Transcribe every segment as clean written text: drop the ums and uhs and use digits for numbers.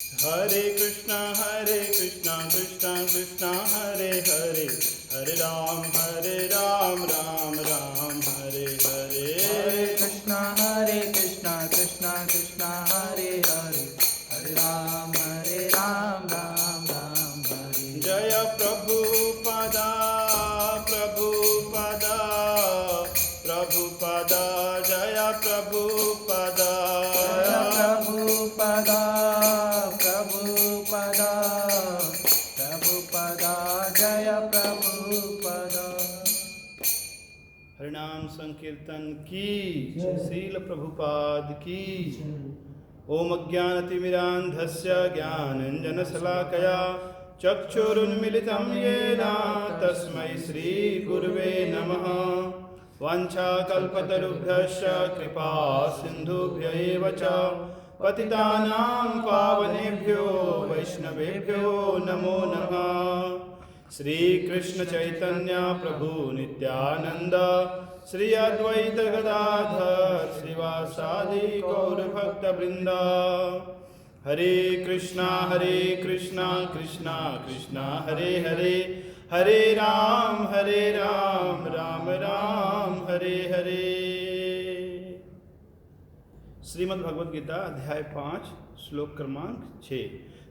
हरे कृष्णा कृष्णा कृष्णा हरे हरे, हरे राम राम राम हरे हरे। हरे कृष्णा कृष्णा कृष्णा हरे हरे, हरे राम राम राम हरे। जय प्रभुपदा प्रभुपदा प्रभुपदा, जय प्रभुपदा प्रभुपदा प्रभुपदा प्रभुपदा, जय प्रभुपदा। हरिनाम संकीर्तन की, शील प्रभुपाद की। ओम अज्ञानतिमिरान्धस्य ज्ञानाञ्जनशलाकया चक्षुरुन्मिलितं येन तस्मै श्रीगुरुवे नमः। वाञ्छाकल्पतरुभ्यश्च कृपा सिन्धुभ्य एव च पतितानां पावनेभ्यो वैष्णवेभ्यो नमो नमः। श्री कृष्ण चैतन्य प्रभु नित्यानंद, श्री अद्वैत गदाधर श्रीवासादि गौर भक्त वृंद। हरे कृष्णा कृष्णा कृष्णा हरे हरे, हरे राम राम राम हरे हरे। श्रीमद् भगवद गीता अध्याय 5 श्लोक क्रमांक 6।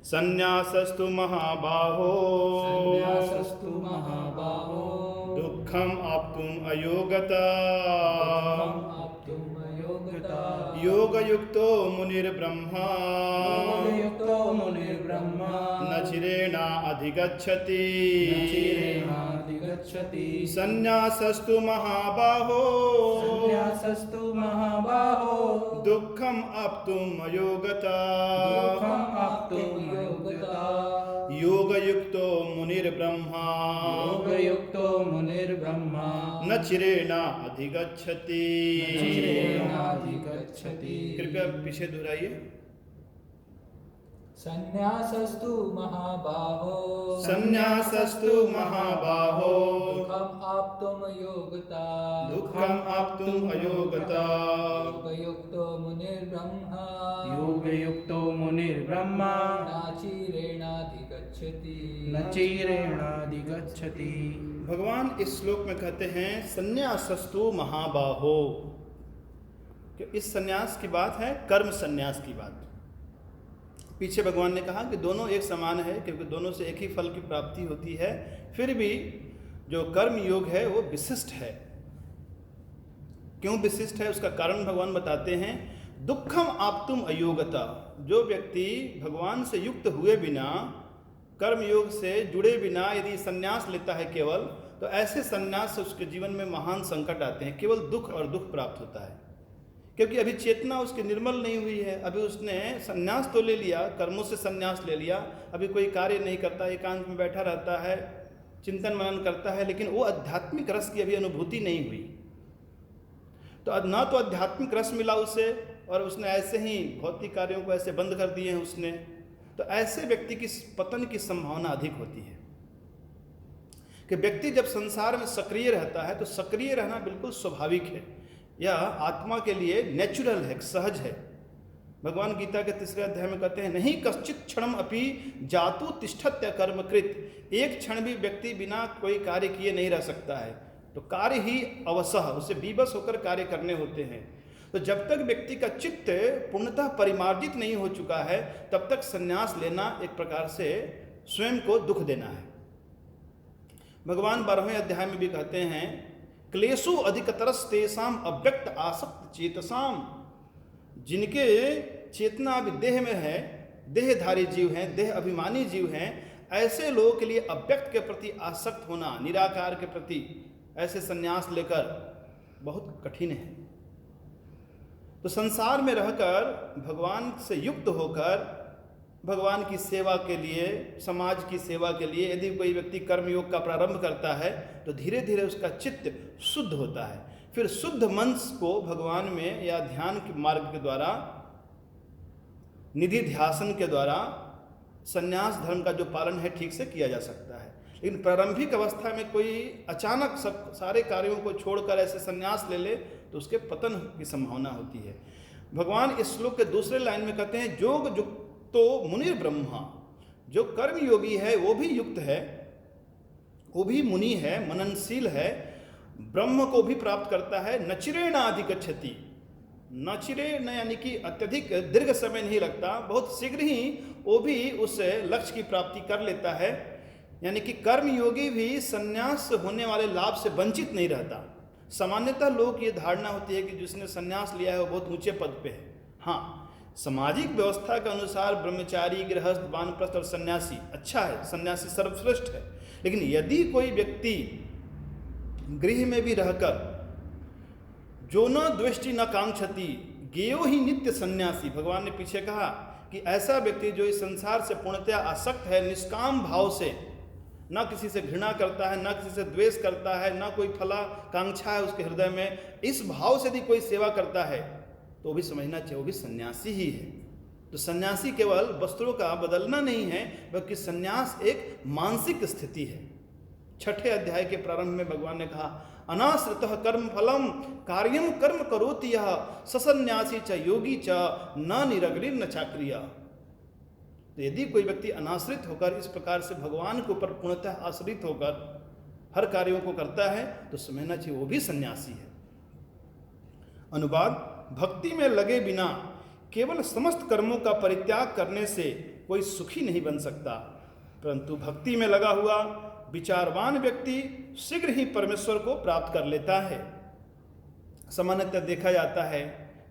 संन्यासस्तु महाबाहो, संन्यासस्तु महाबाहो, दुःखम आप्तुम अयोगता, आप्तुम अयोगता। योगयुक्तो मुनिर्ब्रह्मा, योगयुक्तो मुनिर्ब्रह्मा, न चिरेणा अधिगच्छति। न चिरेणाधिगच्छति। संन्यासस्तु महाबाहो, संन्यासस्तु महाबाहो, दुःखम आप्तुम अयोगता, दुःखम् आप्तुं योगता। योगयुक्तो मुनिर्ब्रह्मा, योगयुक्तो मुनिर्ब्रह्मा, न चिरेणा अधिगच्छति। न चिरेणाधिगच्छति। कृपया पीछे दोहराइए। संन्यासस्तु महाबाहो, संन्यासस्तु महाबाहो, दुःखम् आप्तुं योगता, दुःखम आप्तुम अयोगता। योगयुक्तो मुनिर्ब्रह्मा, योगयुक्तो मुनिर्ब्रह्मा, नाचिरेणाधिगच्छति। न चिरेणाधिगच्छति। भगवान इस श्लोक में कहते हैं संन्यासस्तु महाबाहो, कि इस संन्यास की बात है कर्म संन्यास की बात। पीछे भगवान ने कहा कि दोनों एक समान है, क्योंकि दोनों से एक ही फल की प्राप्ति होती है। फिर भी जो कर्म योग है वो विशिष्ट है। क्यों विशिष्ट है उसका कारण भगवान बताते हैं। दुःखम आप्तुम अयोगता, जो व्यक्ति भगवान से युक्त हुए बिना, कर्म योग से जुड़े बिना यदि संन्यास लेता है केवल, तो ऐसे संन्यास से उसके जीवन में महान संकट आते हैं। केवल दुख और दुख प्राप्त होता है, क्योंकि अभी चेतना उसकी निर्मल नहीं हुई है। अभी उसने संन्यास तो ले लिया, कर्मों से संन्यास ले लिया, अभी कोई कार्य नहीं करता, एकांत में बैठा रहता है, चिंतन मनन करता है, लेकिन वो आध्यात्मिक रस की अभी अनुभूति नहीं हुई। तो ना तो आध्यात्मिक रस मिला उसे, और उसने ऐसे ही भौतिक कार्यों को ऐसे बंद कर दिए हैं उसने। तो ऐसे व्यक्ति की पतन की संभावना अधिक होती है। कि व्यक्ति जब संसार में सक्रिय रहता है तो सक्रिय रहना बिल्कुल स्वाभाविक है, यह आत्मा के लिए नेचुरल है, सहज है। भगवान गीता के 3 अध्याय में कहते हैं, नहीं कश्चित क्षणम अपि जातु तिष्ठत्य कर्मकृत। एक क्षण भी व्यक्ति बिना कोई कार्य किए नहीं रह सकता है। तो कार्य ही अवसह, उसे विवश होकर कार्य करने होते हैं। तो जब तक व्यक्ति का चित्त पूर्णतः परिमार्जित नहीं हो चुका है, तब तक संन्यास लेना एक प्रकार से स्वयं को दुख देना है। भगवान 12वें अध्याय में भी कहते हैं, क्लेशु अधिकतरस तेषाम अव्यक्त आसक्त चेतसाम। जिनके चेतना अभी देह में है, देहधारी जीव हैं, देह अभिमानी जीव हैं, ऐसे लोगों के लिए अव्यक्त के प्रति आसक्त होना, निराकार के प्रति ऐसे संन्यास लेकर बहुत कठिन है। तो संसार में रहकर भगवान से युक्त होकर भगवान की सेवा के लिए, समाज की सेवा के लिए यदि कोई व्यक्ति कर्मयोग का प्रारंभ करता है, तो धीरे धीरे उसका चित्त शुद्ध होता है। फिर शुद्ध मन को भगवान में या ध्यान के मार्ग के द्वारा, निधि ध्यासन के द्वारा संन्यास धर्म का जो पालन है ठीक से किया जा सकता है। लेकिन प्रारंभिक अवस्था में कोई अचानक सब सारे कार्यों को छोड़कर ऐसे संन्यास ले ले तो उसके पतन की संभावना होती है। भगवान इस श्लोक के दूसरे लाइन में कहते हैं, युक्तो मुनिर ब्रह्मा, जो कर्म योगी है वो भी युक्त है, वो भी मुनि है, मननशील है, ब्रह्म को भी प्राप्त करता है। नचिरेण अधिगच्छति, नचिरेण यानी कि अत्यधिक दीर्घ समय नहीं लगता, बहुत शीघ्र ही वो भी उस लक्ष्य की प्राप्ति कर लेता है। यानी कि कर्म योगी भी संन्यास होने वाले लाभ से वंचित नहीं रहता। सामान्यतः लोग ये धारणा होती है कि जिसने संन्यास लिया है वो बहुत ऊंचे पद पे है। हाँ, सामाजिक व्यवस्था के अनुसार ब्रह्मचारी, गृहस्थ, वानप्रस्थ और सन्यासी अच्छा है, सन्यासी सर्वश्रेष्ठ है। लेकिन यदि कोई व्यक्ति गृह में भी रहकर जो न द्वेष्टि न कांक्षति गेयो ही नित्य सन्यासी, भगवान ने पीछे कहा कि ऐसा व्यक्ति जो इस संसार से पूर्णतया आसक्त है, निष्काम भाव से, न किसी से घृणा करता है, न किसी से द्वेष करता है, न कोई फला कांक्षा है उसके हृदय में, इस भाव से यदि कोई सेवा करता है तो भी समझना चाहिए वो भी सन्यासी ही है। तो सन्यासी केवल वस्त्रों का बदलना नहीं है, बल्कि सन्यास एक मानसिक स्थिति है। 6ठे अध्याय के प्रारंभ में भगवान ने कहा अनाश्रितः कर्म फलम कार्यम कर्म करोति यः ससन्यासी च योगी च न निरग्निर न चाक्रिया। तो यदि कोई व्यक्ति अनाश्रित होकर इस प्रकार से भगवान के ऊपर पूर्णतः आश्रित होकर हर कार्यों को करता है तो समझना चाहिए वो भी सन्यासी है। अनुवाद, भक्ति में लगे बिना केवल समस्त कर्मों का परित्याग करने से कोई सुखी नहीं बन सकता, परंतु भक्ति में लगा हुआ विचारवान व्यक्ति शीघ्र ही परमेश्वर को प्राप्त कर लेता है। सामान्यतः देखा जाता है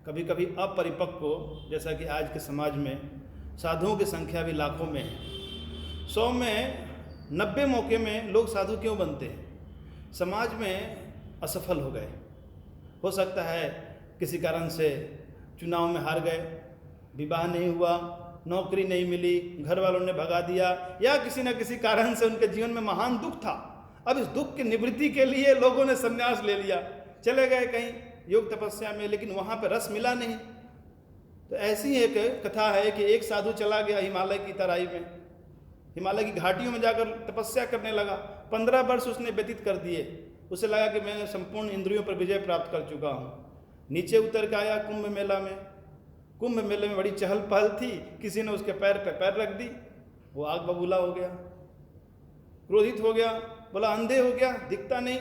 कभी कभी अपरिपक्व, जैसा कि आज के समाज में साधुओं की संख्या भी लाखों में है, 100 में 90 मौके में लोग साधु क्यों बनते हैं? समाज में असफल हो गए, हो सकता है किसी कारण से चुनाव में हार गए, विवाह नहीं हुआ, नौकरी नहीं मिली, घर वालों ने भगा दिया, या किसी न किसी कारण से उनके जीवन में महान दुख था। अब इस दुख की निवृत्ति के लिए लोगों ने संन्यास ले लिया, चले गए कहीं योग तपस्या में, लेकिन वहाँ पर रस मिला नहीं। तो ऐसी एक कथा है कि एक साधु चला गया हिमालय की तराई में, हिमालय की घाटियों में जाकर तपस्या करने लगा। 15 वर्ष उसने व्यतीत कर दिए। उसे लगा कि मैं संपूर्ण इंद्रियों पर विजय प्राप्त कर चुका हूँ। नीचे उतर के आया कुंभ मेला में। कुंभ मेले में बड़ी चहल पहल थी, किसी ने उसके पैर पे पैर रख दी, वो आग बबूला हो गया, क्रोधित हो गया, बोला अंधे हो गया, दिखता नहीं।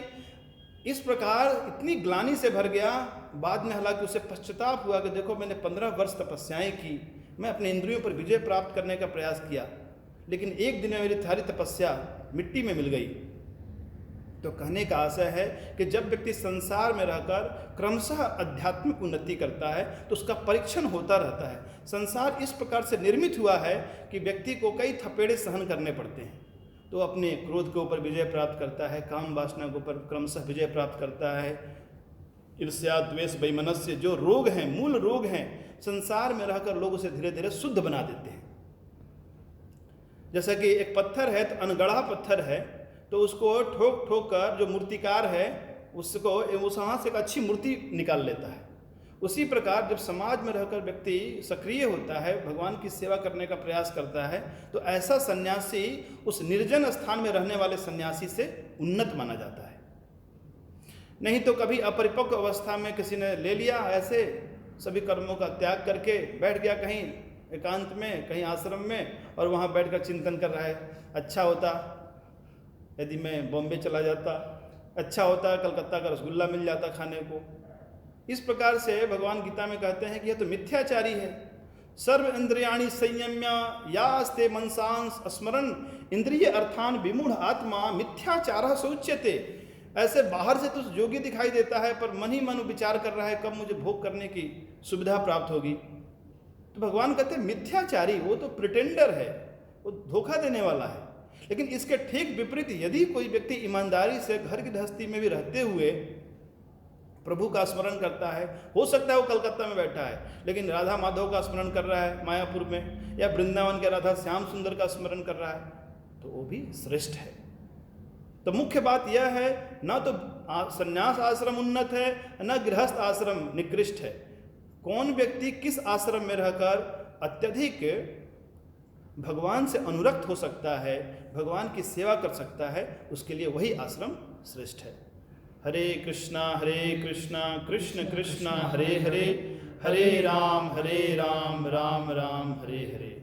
इस प्रकार इतनी ग्लानि से भर गया। बाद में हालांकि उसे पश्चाताप हुआ कि देखो मैंने 15 वर्ष तपस्याएं की, मैं अपने इंद्रियों पर विजय प्राप्त करने का प्रयास किया, लेकिन एक दिन में मेरी सारी तपस्या मिट्टी में मिल गई। तो कहने का आशय है कि जब व्यक्ति संसार में रहकर क्रमशः आध्यात्मिक उन्नति करता है तो उसका परीक्षण होता रहता है। संसार इस प्रकार से निर्मित हुआ है कि व्यक्ति को कई थपेड़े सहन करने पड़ते हैं। तो अपने क्रोध के ऊपर विजय प्राप्त करता है, काम वासना के ऊपर क्रमशः विजय प्राप्त करता है। ईर्ष्या, द्वेष, वैमनस्य जो रोग हैं, मूल रोग हैं, संसार में रहकर लोग उसे धीरे धीरे शुद्ध बना देते हैं। जैसा कि एक पत्थर है तो अनगढ़ा पत्थर है, तो उसको ठोक ठोक कर जो मूर्तिकार है उसको वहाँ से एक अच्छी मूर्ति निकाल लेता है। उसी प्रकार जब समाज में रहकर व्यक्ति सक्रिय होता है, भगवान की सेवा करने का प्रयास करता है, तो ऐसा सन्यासी उस निर्जन स्थान में रहने वाले सन्यासी से उन्नत माना जाता है। नहीं तो कभी अपरिपक्व अवस्था में किसी ने ले लिया, ऐसे सभी कर्मों का त्याग करके बैठ गया कहीं एकांत में, कहीं आश्रम में, और वहाँ बैठकर चिंतन कर रहा है, अच्छा होता यदि मैं बॉम्बे चला जाता, अच्छा होता कलकत्ता का रसगुल्ला मिल जाता खाने को। इस प्रकार से भगवान गीता में कहते हैं कि यह तो मिथ्याचारी है। सर्व इंद्रियाणि संयम्य यास्ते मनसांस स्मरण इंद्रिय अर्थान विमूढ़ आत्मा मिथ्याचारः सौच्यते। ऐसे बाहर से तो योगी दिखाई देता है, पर मन ही मन विचार कर रहा है कब मुझे भोग करने की सुविधा प्राप्त होगी। तो भगवान कहते हैं मिथ्याचारी, वो तो प्रिटेंडर है, वो धोखा देने वाला है। लेकिन इसके ठीक विपरीत यदि कोई व्यक्ति ईमानदारी से घर की गृहस्थी में भी रहते हुए प्रभु का स्मरण करता है, हो सकता है वो कलकत्ता में बैठा है लेकिन राधा माधव का स्मरण कर रहा है मायापुर में, या वृंदावन के राधा श्याम सुंदर का स्मरण कर रहा है, तो वो भी श्रेष्ठ है। तो मुख्य बात यह है, ना तो संन्यास आश्रम उन्नत है, न गृहस्थ आश्रम निकृष्ट है। कौन व्यक्ति किस आश्रम में रहकर अत्यधिक भगवान से अनुरक्त हो सकता है, भगवान की सेवा कर सकता है, उसके लिए वही आश्रम श्रेष्ठ है। हरे कृष्णा कृष्ण कृष्ण हरे हरे, हरे राम राम राम हरे हरे।